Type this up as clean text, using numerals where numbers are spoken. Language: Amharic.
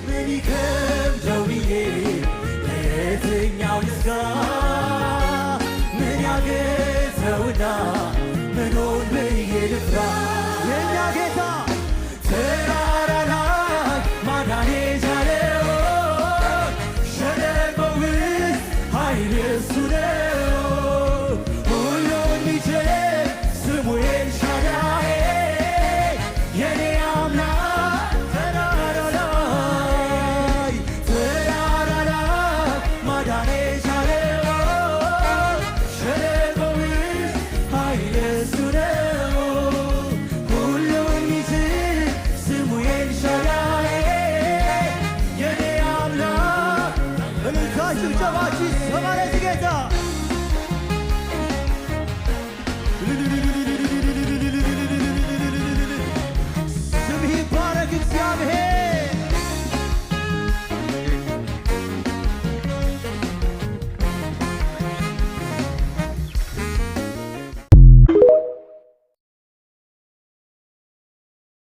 ምን ይከብደው ብዬ ለየትኛው ልስጋ ምን ያገተውና ምኑን ብዬ ልፍራ የእኛ ጌታ ተራራ ላይ ማዳኔ ቻለው ሸለቆ ውስጥ ኃይል እሱ ነው ሁሉን የሚችል ስሙ ኤልሻዳይ የኔ አምላክ ተራራ ላይ ማዳኔ ቻለው ሸለቆ ውስጥ ኃይል እሱ ነው ሁሉን የሚችል ስሙ ኤልሻዳይ የኔ አምላክ እልልታ ጭብጨባችሁ